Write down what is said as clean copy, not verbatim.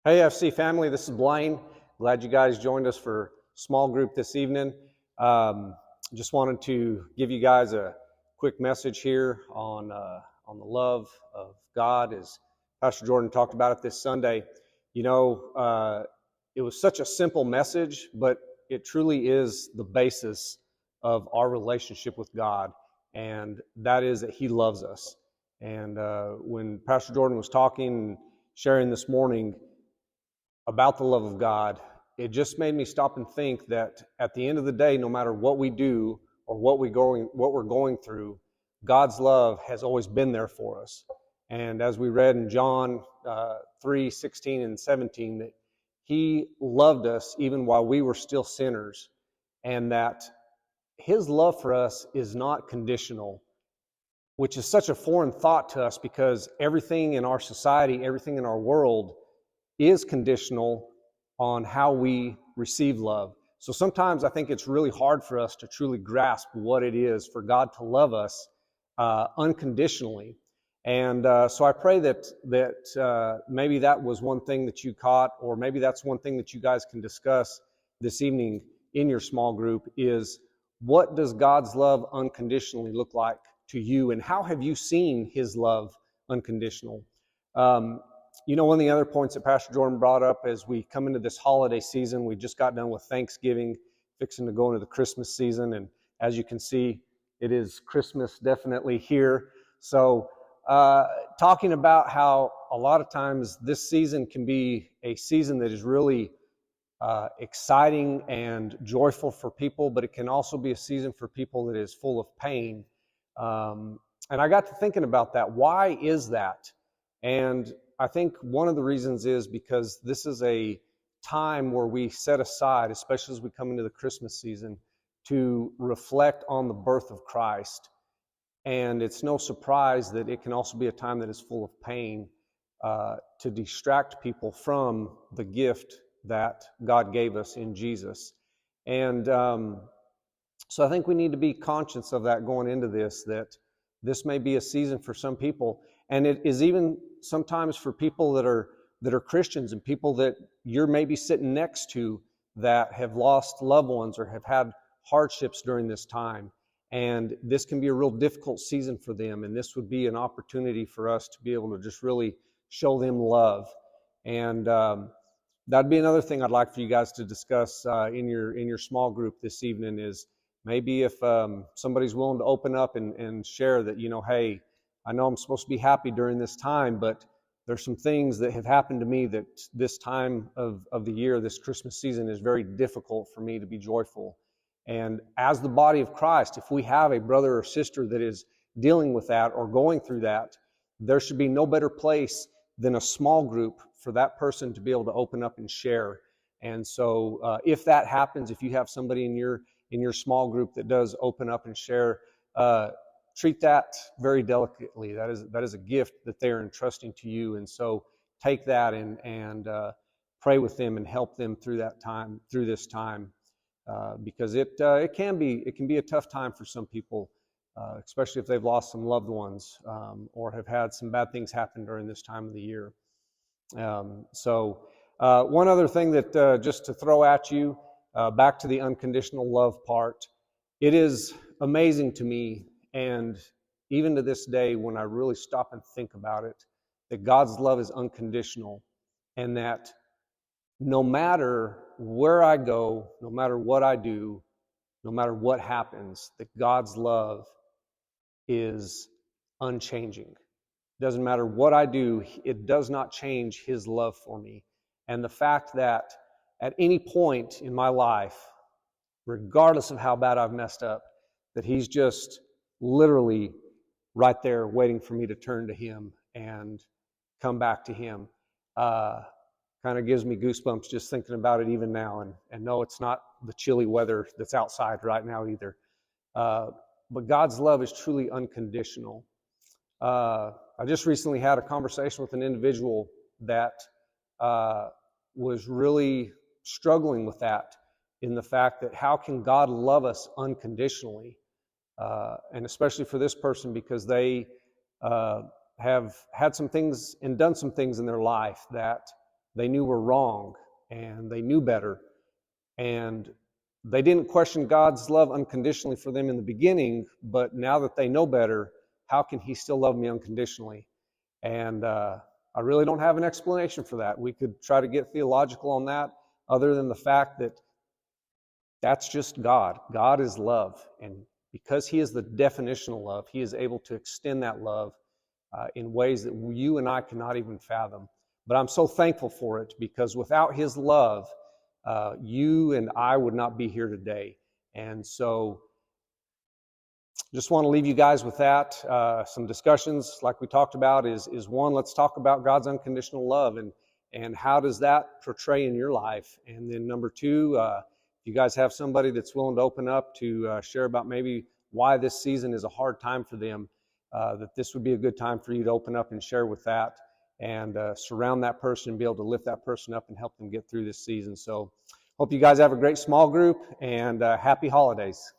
Hey, FC family, this is Blaine. Glad you guys joined us for small group this evening. Just wanted to give you guys a quick message here on the love of God, as Pastor Jordan talked about it this Sunday. It was such a simple message, but it truly is the basis of our relationship with God, and that is that He loves us. And when Pastor Jordan was talking, sharing this morning about the love of God, it just made me stop and think that at the end of the day, no matter what we do or what we're going through, God's love has always been there for us. And as we read in John 3:16 and 17, that He loved us even while we were still sinners, and that His love for us is not conditional, which is such a foreign thought to us because everything in our society, everything in our world is conditional on how we receive love. So sometimes I think it's really hard for us to truly grasp what it is for God to love us unconditionally. And so I pray that maybe that was one thing that you caught, or maybe that's one thing that you guys can discuss this evening in your small group is, what does God's love unconditionally look like to you, and how have you seen His love unconditional? One of the other points that Pastor Jordan brought up as we come into this holiday season, we just got done with Thanksgiving, fixing to go into the Christmas season. And as you can see, it is Christmas definitely here. So talking about how a lot of times this season can be a season that is really exciting and joyful for people, but it can also be a season for people that is full of pain. And I got to thinking about that. Why is that? And I think one of the reasons is because this is a time where we set aside, especially as we come into the Christmas season, to reflect on the birth of Christ. And it's no surprise that it can also be a time that is full of pain to distract people from the gift that God gave us in Jesus. And so I think we need to be conscious of that going into this, that this may be a season for some people, and it is even sometimes for people that are Christians and people that you're maybe sitting next to that have lost loved ones or have had hardships during this time. And this can be a real difficult season for them, and this would be an opportunity for us to be able to just really show them love. And that'd be another thing I'd like for you guys to discuss in your small group this evening is, maybe if somebody's willing to open up and share that, hey, I know I'm supposed to be happy during this time, but there's some things that have happened to me that this time of the year, this Christmas season, is very difficult for me to be joyful. And as the body of Christ, if we have a brother or sister that is dealing with that or going through that, there should be no better place than a small group for that person to be able to open up and share. And so if that happens, if you have somebody in your small group that does open up and share, treat that very delicately. That is a gift that they are entrusting to you. And so take that and pray with them and help them through this time, because it can be a tough time for some people, especially if they've lost some loved ones or have had some bad things happen during this time of the year. So one other thing that just to throw at you, back to the unconditional love part, it is amazing to me, and even to this day when I really stop and think about it, that God's love is unconditional, and that no matter where I go, no matter what I do, no matter what happens, that God's love is unchanging. Doesn't matter what I do, it does not change His love for me. And the fact that at any point in my life, regardless of how bad I've messed up, that He's just literally right there waiting for me to turn to Him and come back to Him. Kind of gives me goosebumps just thinking about it even now. And no, it's not the chilly weather that's outside right now either. But God's love is truly unconditional. I just recently had a conversation with an individual that was really struggling with that, in the fact that how can God love us unconditionally? And especially for this person, because they have had some things and done some things in their life that they knew were wrong, and they knew better. And they didn't question God's love unconditionally for them in the beginning, but now that they know better, how can he still love me unconditionally? And I really don't have an explanation for that. We could try to get theological on that, other than the fact that that's just God. God is love. And because he is the definition of love, he is able to extend that love in ways that you and I cannot even fathom. But I'm so thankful for it, because without his love, you and I would not be here today. And so just want to leave you guys with that. Some discussions like we talked about is one, let's talk about God's unconditional love and how does that portray in your life. And then number two, if you guys have somebody that's willing to open up to share about maybe why this season is a hard time for them, that this would be a good time for you to open up and share with that, and surround that person and be able to lift that person up and help them get through this season. So hope you guys have a great small group, and happy holidays.